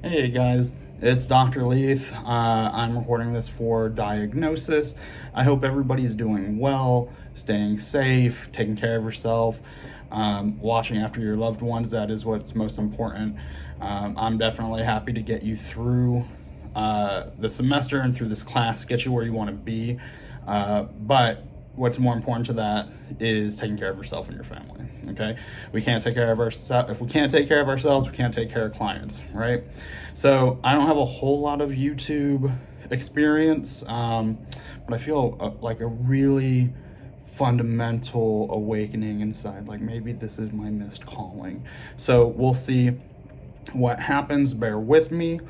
Hey guys, it's Dr. Leith. I'm recording this for diagnosis. I hope everybody's doing well, staying safe, taking care of yourself, watching after your loved ones. That is what's most important. I'm definitely happy to get you through the semester and through this class, get you where you want to be. But what's more important to that is taking care of yourself and your family. Okay, we can't take care of ourselves. If we can't take care of ourselves, we can't take care of clients, right? So I don't have a whole lot of YouTube experience, but I feel like a really fundamental awakening inside. Like maybe this is my missed calling. So we'll see what happens. Bear with me.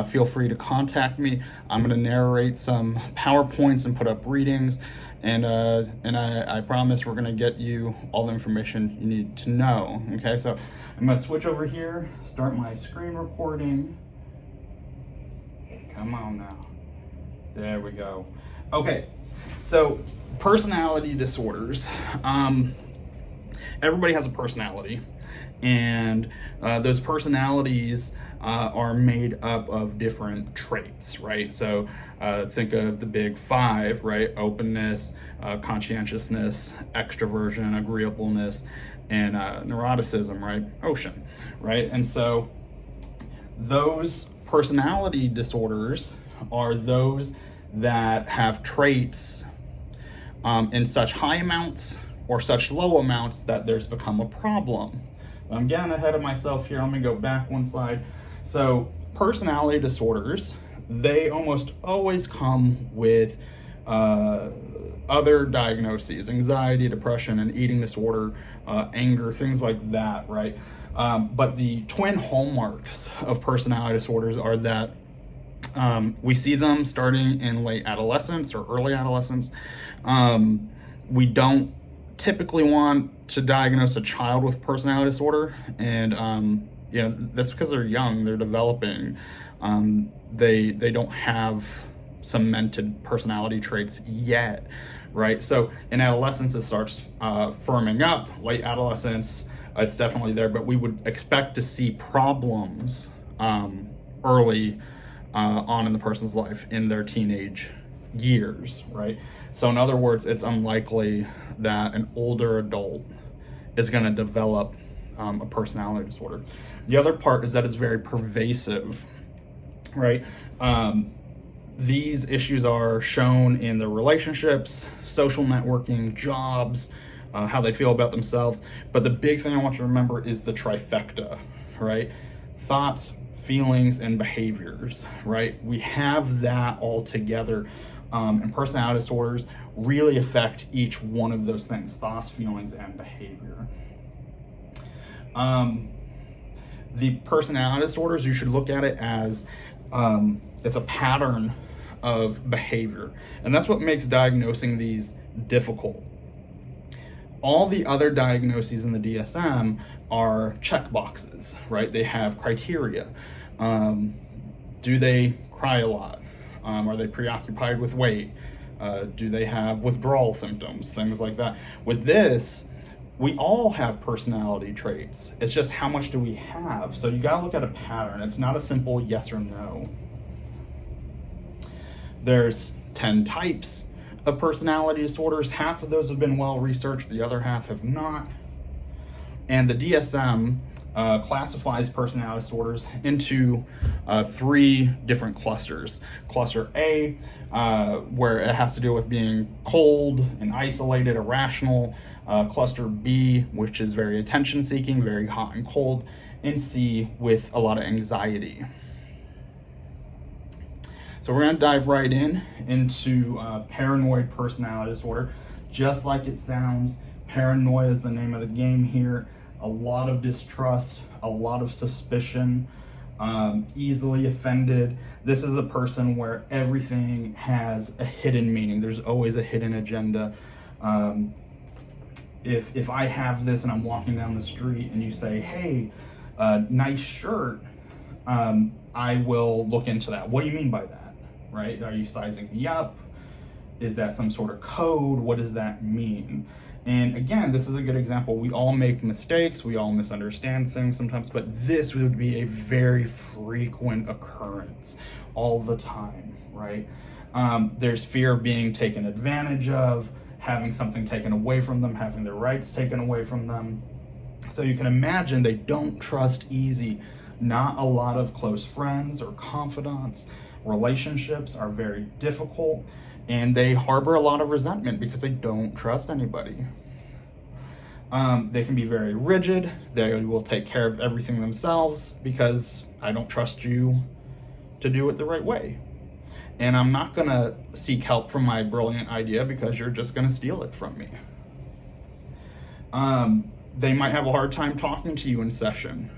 Feel free to contact me. I'm going to narrate some PowerPoints and put up readings, and I promise we're going to get you all the information you need to know. Okay, so I'm going to switch over here, start my screen recording. Come on now. There we go. Okay, so personality disorders. Everybody has a personality, and those personalities are made up of different traits, right? So think of the big five, right? Openness, conscientiousness, extroversion, agreeableness, and neuroticism, right? Ocean, right? And so those personality disorders are those that have traits in such high amounts or such low amounts that there's become a problem. I'm getting ahead of myself here. Let me go back one slide. So personality disorders, they almost always come with other diagnoses: anxiety, depression, and eating disorder, anger, things like that, right? But the twin hallmarks of personality disorders are that we see them starting in late adolescence or early adolescence. We don't typically want to diagnose a child with personality disorder, and that's because they're young, they're developing. They don't have cemented personality traits yet, right? So in adolescence, it starts firming up. Late adolescence, it's definitely there, but we would expect to see problems early on in the person's life in their teenage years, right? So in other words, it's unlikely that an older adult is going to develop a personality disorder. The other part is that it's very pervasive, right? These issues are shown in their relationships, social networking, jobs, how they feel about themselves. But the big thing I want you to remember is the trifecta, right? Thoughts, feelings, and behaviors, right? We have that all together. And personality disorders really affect each one of those things: thoughts, feelings, and behavior. The personality disorders, you should look at it as it's a pattern of behavior. And that's what makes diagnosing these difficult. All the other diagnoses in the DSM are check boxes, right? They have criteria. Do they cry a lot? Are they preoccupied with weight? Do they have withdrawal symptoms? Things like that. With this, we all have personality traits. It's just how much do we have? So you gotta look at a pattern. It's not a simple yes or no. There's 10 types of personality disorders. Half of those have been well researched, the other half have not. And the DSM classifies personality disorders into 3 different clusters. Cluster A, where it has to do with being cold and isolated, irrational. Cluster B, which is very attention-seeking, very hot and cold. And C, with a lot of anxiety. So we're going to dive right into paranoid personality disorder. Just like it sounds, paranoia is the name of the game here. A lot of distrust, a lot of suspicion, easily offended. This is the person where everything has a hidden meaning. There's always a hidden agenda. If I have this and I'm walking down the street and you say, hey, nice shirt, I will look into that. What do you mean by that? Right? Are you sizing me up? Is that some sort of code? What does that mean? And again, this is a good example. We all make mistakes, we all misunderstand things sometimes, but this would be a very frequent occurrence all the time, right? There's fear of being taken advantage of, having something taken away from them, having their rights taken away from them. So you can imagine they don't trust easy. Not a lot of close friends or confidants. Relationships are very difficult, and they harbor a lot of resentment because they don't trust anybody. They can be very rigid. They will take care of everything themselves because I don't trust you to do it the right way. And I'm not going to seek help from my brilliant idea because you're just going to steal it from me. They might have a hard time talking to you in session,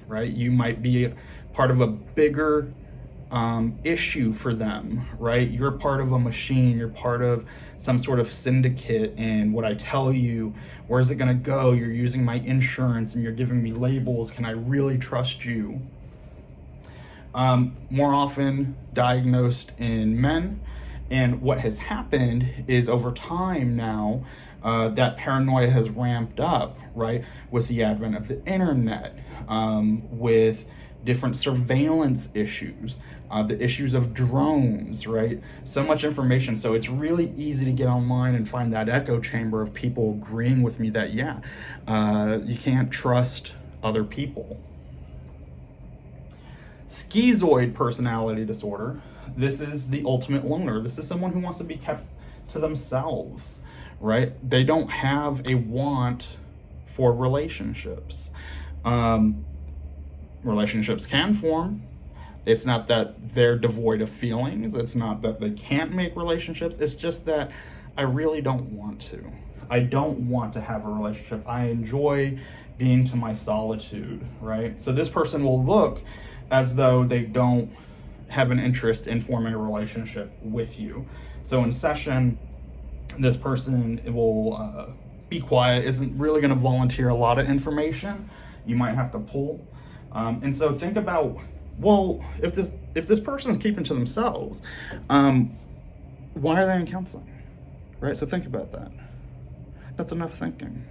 right? You might be part of a bigger issue for them, right? You're part of a machine, you're part of some sort of syndicate, and what I tell you, where's it going to go? You're using my insurance and you're giving me labels. Can I really trust you? More often diagnosed in men. And what has happened is over time now, that paranoia has ramped up, right? With the advent of the internet, with different surveillance issues, the issues of drones, right? So much information. So it's really easy to get online and find that echo chamber of people agreeing with me that, yeah, you can't trust other people. Schizoid personality disorder. This is the ultimate loner. This is someone who wants to be kept to themselves, right? They don't have a want for relationships. Relationships can form. It's not that they're devoid of feelings. It's not that they can't make relationships. It's just that I really don't want to. I don't want to have a relationship. I enjoy being to my solitude, right? So this person will look as though they don't have an interest in forming a relationship with you. So in session, this person will be quiet, isn't really going to volunteer a lot of information. You might have to pull. And so think about, well, if this person is keeping to themselves, why are they in counseling, right? So think about that. That's enough thinking.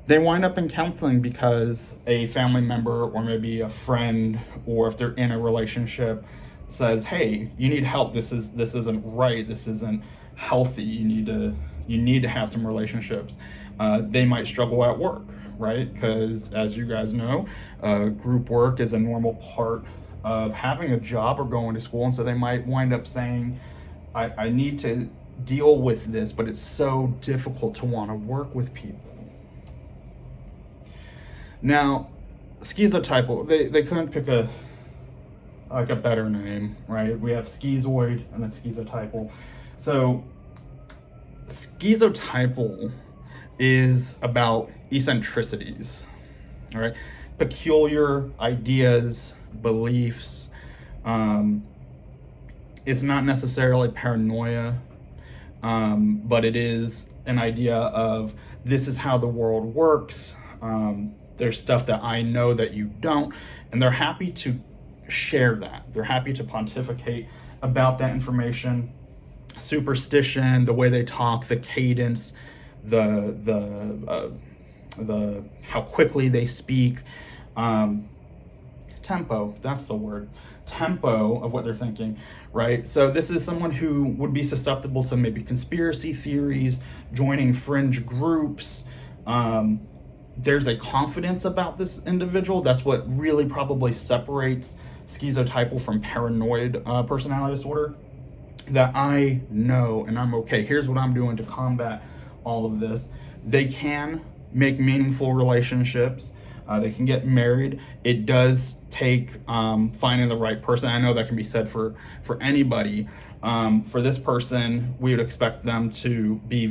They wind up in counseling because a family member or maybe a friend, or if they're in a relationship, says, hey, you need help. This isn't right. This isn't healthy. You need to have some relationships. They might struggle at work, right? Because as you guys know, group work is a normal part of having a job or going to school. And so they might wind up saying, I need to deal with this, but it's so difficult to want to work with people. Now, schizotypal, they couldn't pick a better name, right? We have schizoid and then schizotypal. So schizotypal is about eccentricities, all right? Peculiar ideas, beliefs. It's not necessarily paranoia, but it is an idea of this is how the world works. There's stuff that I know that you don't, and they're happy to share that. They're happy to pontificate about that information. Superstition, the way they talk, the cadence, the how quickly they speak, tempo, that's the word, tempo of what they're thinking, right? So this is someone who would be susceptible to maybe conspiracy theories, joining fringe groups. There's a confidence about this individual. That's what really probably separates schizotypal from paranoid personality disorder. That I know and I'm okay. Here's what I'm doing to combat all of this. They can make meaningful relationships. They can get married. It does take finding the right person. I know that can be said for anybody. For this person, we would expect them to be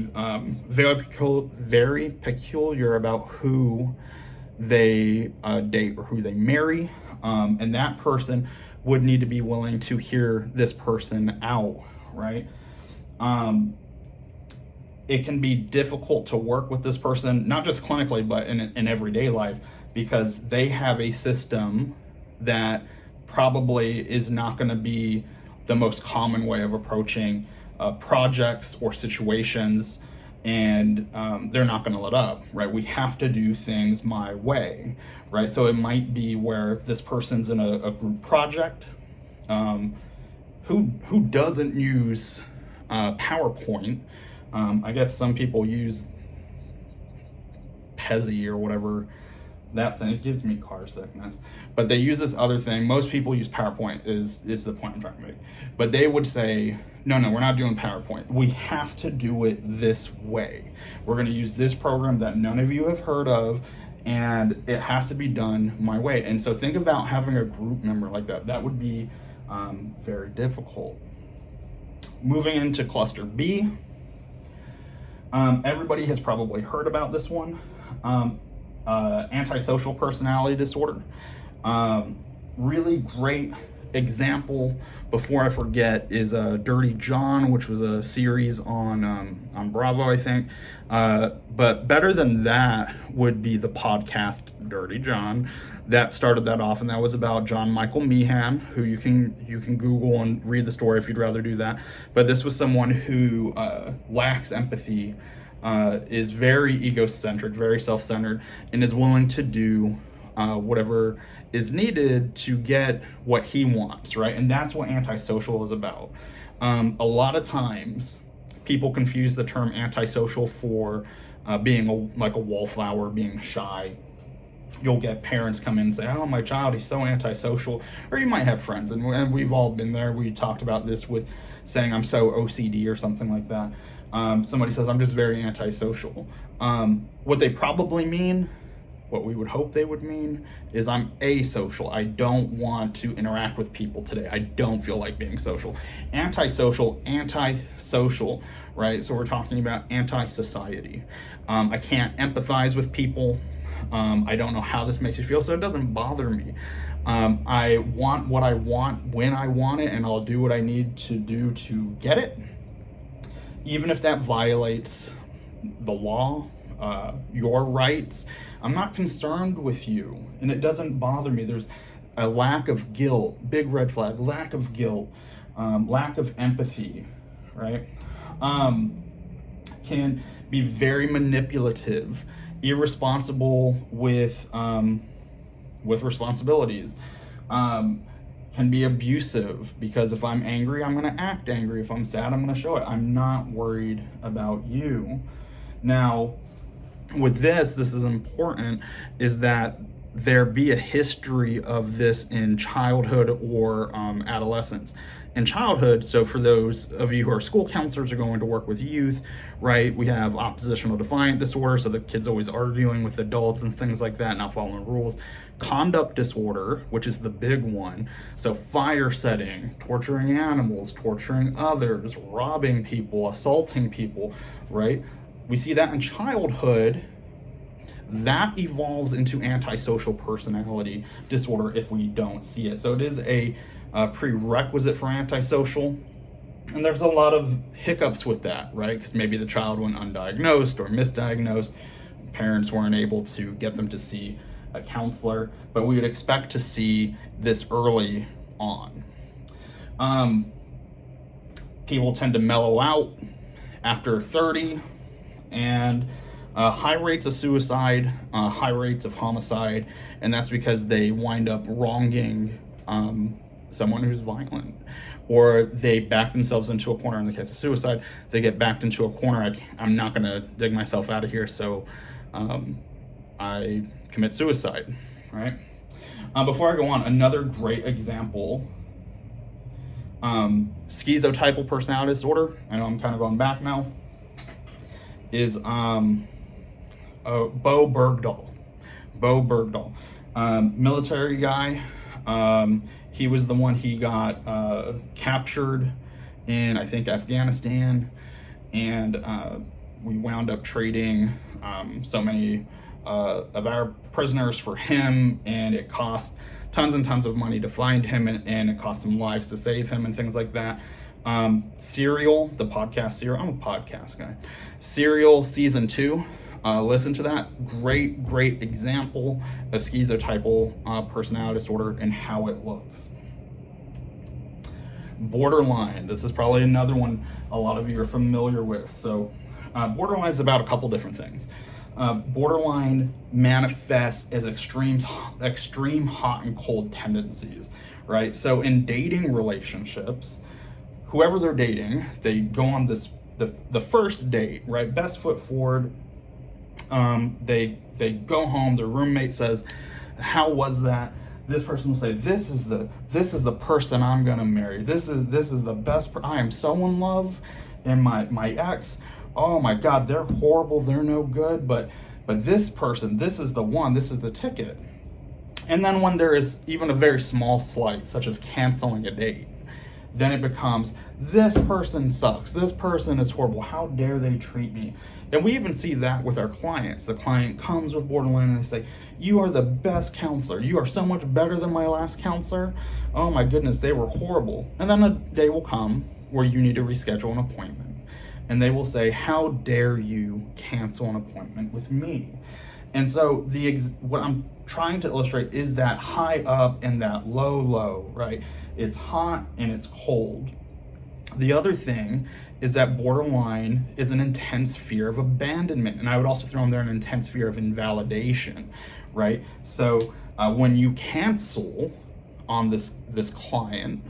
very peculiar about who they date or who they marry. And that person would need to be willing to hear this person out, right? It can be difficult to work with this person, not just clinically, but in everyday life, because they have a system that probably is not going to be the most common way of approaching projects or situations. and they're not going to let up, right? We have to do things my way, right? So it might be where this person's in a group project. Who doesn't use PowerPoint? I guess some people use Pezi or whatever that thing. It gives me car sickness, but they use this other thing. Most people use PowerPoint is the point I'm trying to make. But they would say, no, we're not doing PowerPoint. We have to do it this way. We're going to use this program that none of you have heard of, and it has to be done my way. And so think about having a group member like that. That would be very difficult. Moving into cluster B, everybody has probably heard about this one. Antisocial personality disorder. Really great example, before I forget, is Dirty John, which was a series on Bravo, I think. But better than that would be the podcast Dirty John that started that off, and that was about John Michael Meehan, who you can Google and read the story if you'd rather do that. But this was someone who lacks empathy, is very egocentric, very self-centered, and is willing to do whatever is needed to get what he wants, right? And that's what antisocial is about. A lot of times people confuse the term antisocial for being like a wallflower, being shy. You'll get parents come in and say, oh, my child, he's so antisocial. Or you might have friends, and we've all been there. We talked about this with saying I'm so OCD or something like that. Somebody says, I'm just very antisocial. What they probably mean, what we would hope they would mean, is I'm asocial. I don't want to interact with people today. I don't feel like being social. Antisocial, right? So we're talking about anti-society. I can't empathize with people. I don't know how this makes you feel, so it doesn't bother me. I want what I want when I want it, and I'll do what I need to do to get it, even if that violates the law, your rights. I'm not concerned with you, and it doesn't bother me. There's a lack of guilt, big red flag, lack of guilt, lack of empathy, right? Can be very manipulative, irresponsible with responsibilities, can be abusive, because if I'm angry, I'm going to act angry. If I'm sad, I'm going to show it. I'm not worried about you. Now, with this is important, is that there be a history of this in childhood or adolescence. In childhood, so for those of you who are school counselors or going to work with youth, right, we have oppositional defiant disorder, so the kid's always arguing with adults and things like that, not following rules. Conduct disorder, which is the big one, so fire setting, torturing animals, torturing others, robbing people, assaulting people, right? We see that in childhood. That evolves into antisocial personality disorder if we don't see it. So it is a prerequisite for antisocial. And there's a lot of hiccups with that, right? Because maybe the child went undiagnosed or misdiagnosed. Parents weren't able to get them to see a counselor. But we would expect to see this early on. People tend to mellow out after 30, and high rates of suicide, high rates of homicide, and that's because they wind up wronging someone who's violent, or they back themselves into a corner. In the case of suicide, they get backed into a corner. I'm not going to dig myself out of here, so I commit suicide, right? Before I go on, another great example, schizotypal personality disorder, I know I'm kind of going back now, is Bo Bergdahl. Bo Bergdahl, military guy. He was the one, he got captured in, I think, Afghanistan, and we wound up trading so many of our prisoners for him, and it cost tons and tons of money to find him, and it cost some lives to save him and things like that. Serial, the podcast Serial, I'm a podcast guy. Serial season 2, listen to that. Great example of schizotypal personality disorder and how it looks. Borderline, this is probably another one a lot of you are familiar with. So Borderline is about a couple different things. Borderline manifests as extreme hot and cold tendencies, right? So in dating relationships, whoever they're dating, they go on the first date, right? Best foot forward. They go home. Their roommate says, "How was that?" This person will say, "This is the person I'm gonna marry. This is the best. I am so in love." And my ex, oh my God, they're horrible. They're no good. But this person, this is the one. This is the ticket. And then when there is even a very small slight, such as canceling a date, then it becomes, this person sucks. This person is horrible. How dare they treat me? And we even see that with our clients. The client comes with borderline and they say, "You are the best counselor. You are so much better than my last counselor. Oh my goodness, they were horrible." And then a day will come where you need to reschedule an appointment. And they will say, "How dare you cancel an appointment with me?" And so what I'm trying to illustrate is that high up and that low, right? It's hot and it's cold. The other thing is that borderline is an intense fear of abandonment. And I would also throw in there an intense fear of invalidation, right? So when you cancel on this client,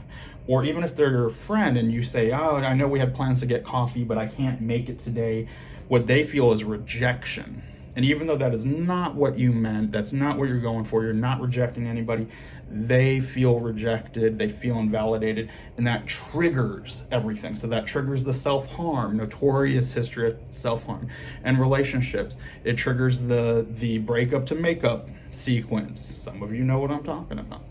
or even if they're your friend and you say, "Oh, I know we had plans to get coffee, but I can't make it today," what they feel is rejection. And even though that is not what you meant, that's not what you're going for, you're not rejecting anybody, they feel rejected, they feel invalidated, and that triggers everything. So that triggers the self-harm, notorious history of self-harm. And relationships, it triggers the breakup to makeup sequence. Some of you know what I'm talking about.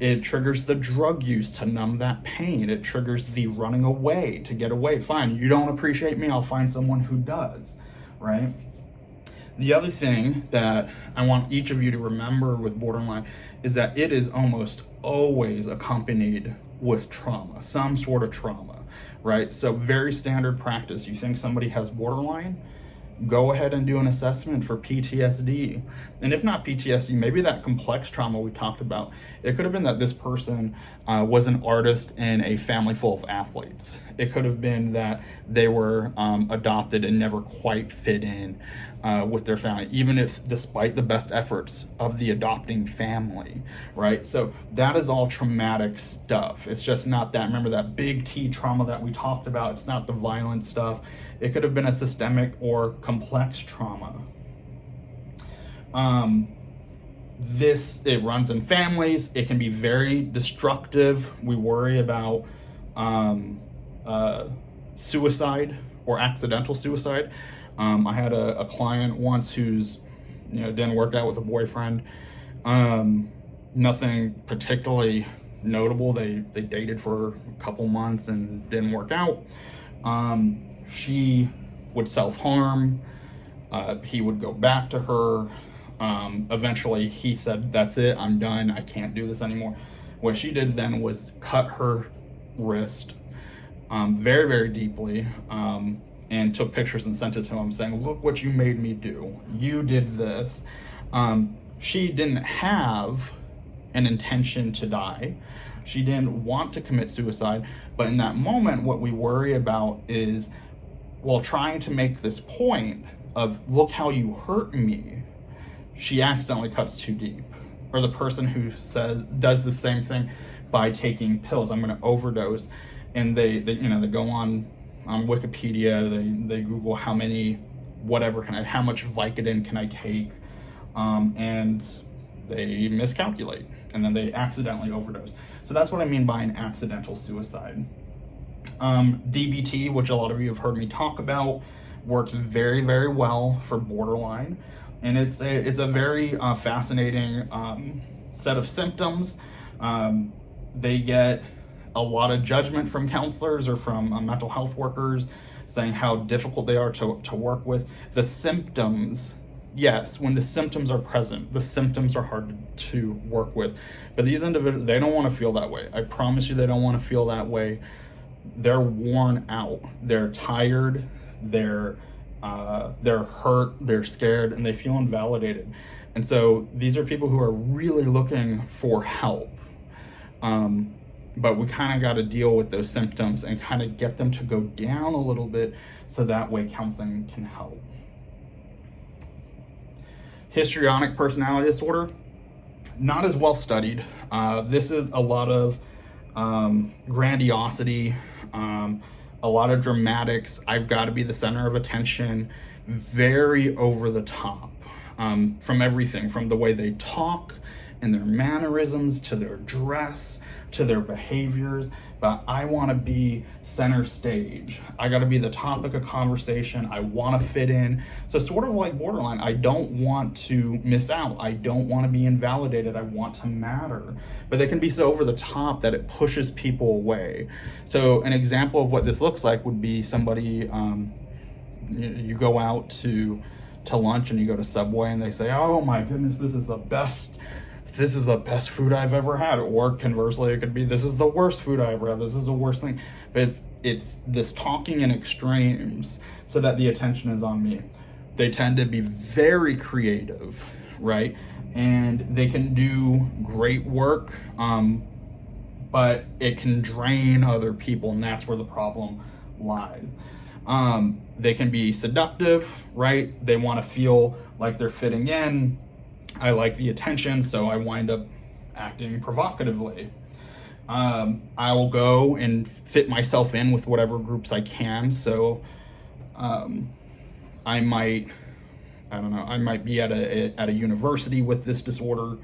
It triggers the drug use to numb that pain. It triggers the running away to get away. Fine, you don't appreciate me, I'll find someone who does. Right? The other thing that I want each of you to remember with borderline is that it is almost always accompanied with trauma, some sort of trauma, right? So very standard practice. You think somebody has borderline, go ahead and do an assessment for PTSD. And if not PTSD, maybe that complex trauma we talked about. It could have been that this person was an artist in a family full of athletes. It could have been that they were adopted and never quite fit in with their family, even if despite the best efforts of the adopting family, right? So that is all traumatic stuff. It's just not that, remember that big T trauma that we talked about. It's not the violent stuff. It could have been a systemic or complex trauma. It runs in families. It can be very destructive. We worry about suicide or accidental suicide. I had a client once who's, didn't work out with a boyfriend. Nothing particularly notable. They dated for a couple months and didn't work out. She would self-harm. He would go back to her. Eventually he said, "That's it, I'm done, I can't do this anymore." What she did then was cut her wrist very, very deeply, and took pictures and sent it to him saying, "Look what you made me do. You did this." She didn't have an intention to die. She didn't want to commit suicide. But in that moment, what we worry about is, while trying to make this point of, "Look how you hurt me," she accidentally cuts too deep. Or the person who does the same thing by taking pills. "I'm going to overdose," and they go on Wikipedia, they Google how much Vicodin can I take, and they miscalculate, and then they accidentally overdose. So that's what I mean by an accidental suicide. DBT, which a lot of you have heard me talk about, works very, very well for borderline, and it's a very fascinating set of symptoms. They get a lot of judgment from counselors or from mental health workers saying how difficult they are to work with. The symptoms, yes, when the symptoms are present, the symptoms are hard to work with. But these individuals, they don't want to feel that way. I promise you, they don't want to feel that way. They're worn out. They're tired. They're hurt. They're scared, and they feel invalidated. And so these are people who are really looking for help. but we kind of got to deal with those symptoms and kind of get them to go down a little bit so that way counseling can help. Histrionic personality disorder, not as well studied. This is a lot of grandiosity, a lot of dramatics. I've got to be the center of attention, very over the top, from everything, from the way they talk and their mannerisms to their dress to their behaviors. But I want to be center stage. I got to be the topic of conversation. I want to fit in. So sort of like borderline, I don't want to miss out. I don't want to be invalidated. I want to matter. But they can be so over the top that it pushes people away. So an example of what this looks like would be somebody, you go out to lunch and you go to Subway and they say, oh my goodness, this is the best food I've ever had. Or conversely, it could be, this is the worst food I ever had. This is the worst thing. But it's this talking in extremes so that the attention is on me. They tend to be very creative, right? And they can do great work, but it can drain other people, and that's where the problem lies. They can be seductive, right? They want to feel like they're fitting in. I like the attention, so I wind up acting provocatively. I will go and fit myself in with whatever groups I can. So I might be at a university with this disorder,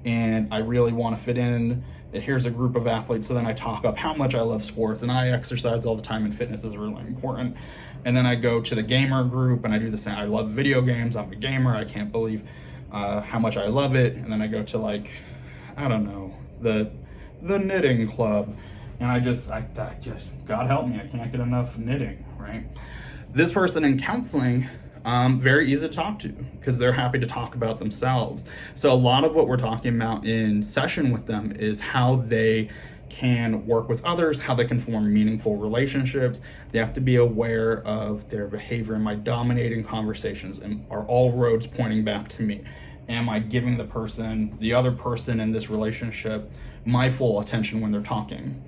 and I really want to fit in. Here's a group of athletes, so then I talk up how much I love sports and I exercise all the time and fitness is really important. And then I go to the gamer group and I do the same. I love video games. I'm a gamer. I can't believe how much I love it. And then I go to, like, I don't know, the knitting club, and I just God help me, I can't get enough knitting, right? This person in counseling, very easy to talk to because they're happy to talk about themselves. So a lot of what we're talking about in session with them is how they can work with others, how they can form meaningful relationships. They have to be aware of their behavior. Am I dominating conversations? And are all roads pointing back to me? Am I giving the other person in this relationship, my full attention when they're talking?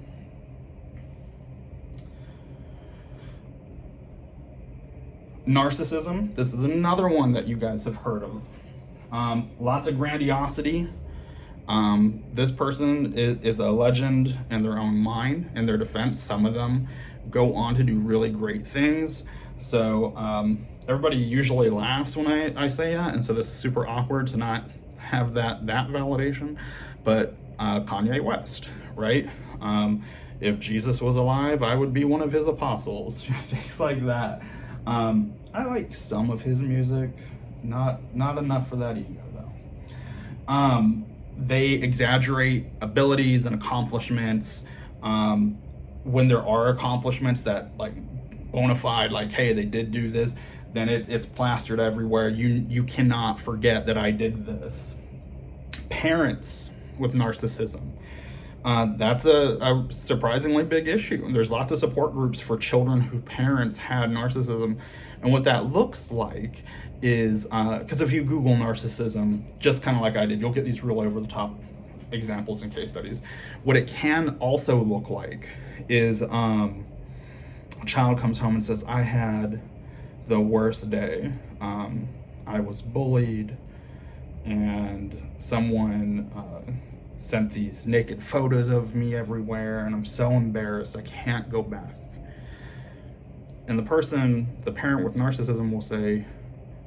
Narcissism, this is another one that you guys have heard of. Lots of grandiosity. This person is a legend in their own mind. In their defense, some of them go on to do really great things. So everybody usually laughs when I say that, and so this is super awkward to not have that validation. But Kanye West, right? If Jesus was alive, I would be one of his apostles. Things like that. I like some of his music, not enough for that ego though. They exaggerate abilities and accomplishments. When there are accomplishments that, like, bona fide, like, hey, they did do this, then it's plastered everywhere. You cannot forget that I did this. Parents with narcissism. That's a surprisingly big issue. There's lots of support groups for children whose parents had narcissism. And what that looks like is, because if you Google narcissism, just kind of like I did, you'll get these real over-the-top examples and case studies. What it can also look like is a child comes home and says, I had the worst day. I was bullied, and someone sent these naked photos of me everywhere, and I'm so embarrassed, I can't go back. And the parent with narcissism will say,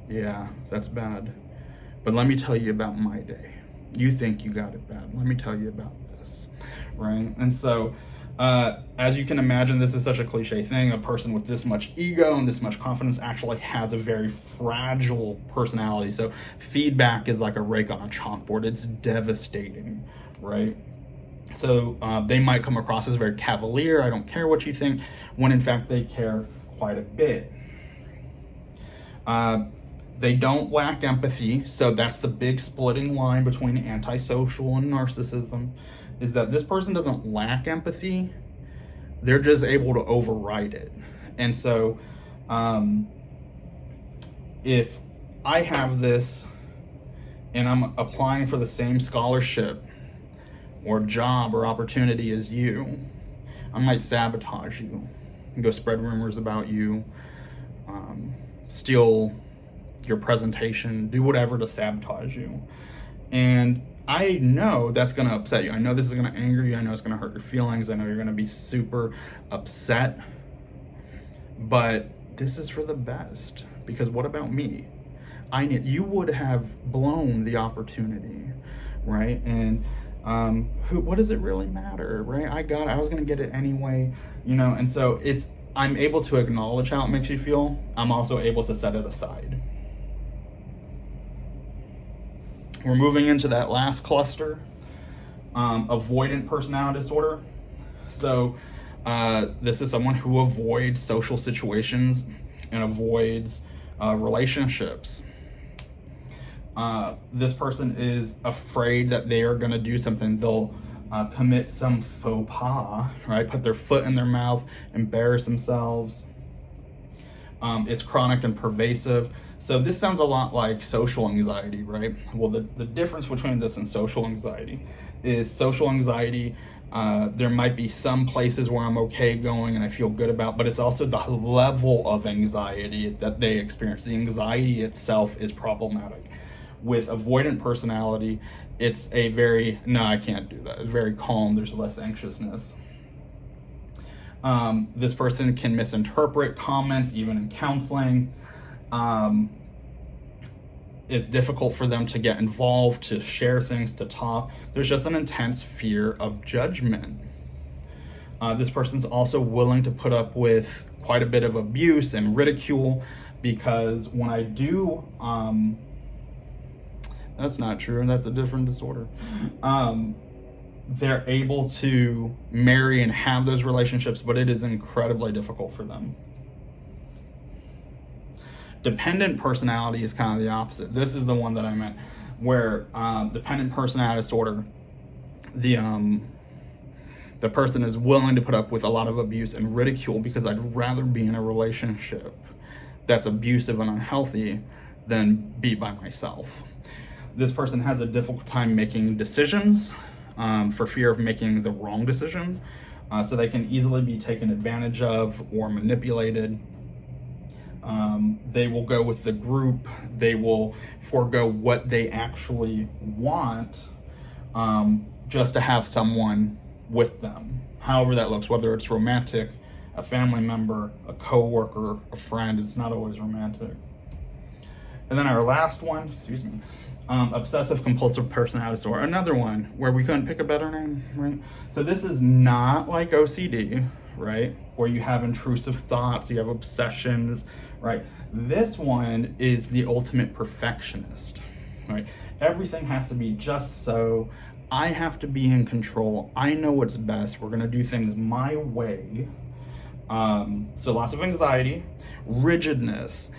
yeah, that's bad, but let me tell you about my day. You think you got it bad. Let me tell you about this, right? And so, as you can imagine, this is such a cliche thing. A person with this much ego and this much confidence actually has a very fragile personality. So feedback is like a rake on a chalkboard. It's devastating, right? So they might come across as very cavalier. I don't care what you think, when in fact they care quite a bit. They don't lack empathy. So that's the big splitting line between antisocial and narcissism, is that this person doesn't lack empathy. They're just able to override it. And so if I have this and I'm applying for the same scholarship or job or opportunity is you. I might sabotage you and go spread rumors about you, steal your presentation, do whatever to sabotage you. And I know that's going to upset you. I know this is going to anger you. I know it's going to hurt your feelings. I know you're going to be super upset. But this is for the best, because what about me? You would have blown the opportunity, right? And what does it really matter, right? I was going to get it anyway, and so I'm able to acknowledge how it makes you feel. I'm also able to set it aside. We're moving into that last cluster, avoidant personality disorder. So this is someone who avoids social situations and avoids relationships. This person is afraid that they are going to do something. They'll commit some faux pas, right? Put their foot in their mouth, embarrass themselves. It's chronic and pervasive. So this sounds a lot like social anxiety, right? Well, the difference between this and social anxiety is social anxiety, there might be some places where I'm okay going and I feel good about, but it's also the level of anxiety that they experience. The anxiety itself is problematic. With avoidant personality, it's a very, no, I can't do that. It's very calm. There's less anxiousness. This person can misinterpret comments, even in counseling. It's difficult for them to get involved, to share things, to talk. There's just an intense fear of judgment. This person's also willing to put up with quite a bit of abuse and ridicule, because when I do, that's not true, that's a different disorder. They're able to marry and have those relationships, but it is incredibly difficult for them. Dependent personality is kind of the opposite. This is the one that I meant, where dependent personality disorder, the person is willing to put up with a lot of abuse and ridicule because I'd rather be in a relationship that's abusive and unhealthy than be by myself. This person has a difficult time making decisions for fear of making the wrong decision. So they can easily be taken advantage of or manipulated. They will go with the group. They will forego what they actually want just to have someone with them. However that looks, whether it's romantic, a family member, a coworker, a friend. It's not always romantic. And then our last one, obsessive compulsive personality disorder, another one where we couldn't pick a better name, right? So this is not like OCD, right? Where you have intrusive thoughts, you have obsessions, right? This one is the ultimate perfectionist, right? Everything has to be just so. I have to be in control. I know what's best. We're gonna do things my way. So lots of anxiety, rigidness,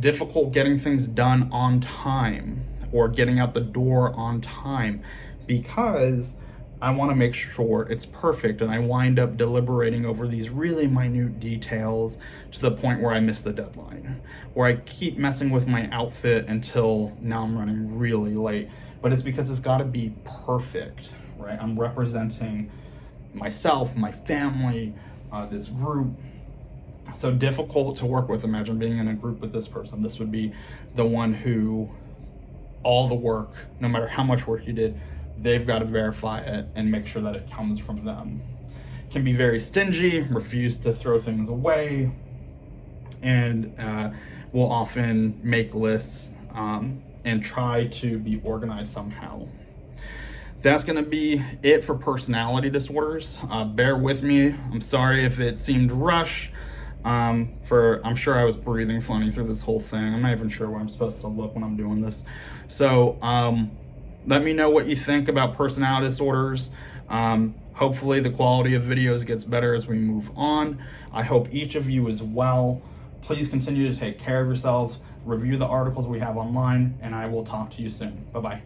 difficult getting things done on time or getting out the door on time because I want to make sure it's perfect, and I wind up deliberating over these really minute details to the point where I miss the deadline, or I keep messing with my outfit until now I'm running really late. But it's because it's got to be perfect, right? I'm representing myself, my family, this group. So difficult to work with. Imagine being in a group with this person. This would be the one who all the work, no matter how much work you did, they've got to verify it and make sure that it comes from them. Can be very stingy, refuse to throw things away, and will often make lists and try to be organized somehow. That's going to be it for personality disorders. Bear with me. I'm sorry if it seemed rushed. I'm sure I was breathing funny through this whole thing. I'm not even sure where I'm supposed to look when I'm doing this. So let me know what you think about personality disorders. Hopefully the quality of videos gets better as we move on. I hope each of you is well. Please continue to take care of yourselves. Review the articles we have online, and I will talk to you soon. Bye-bye.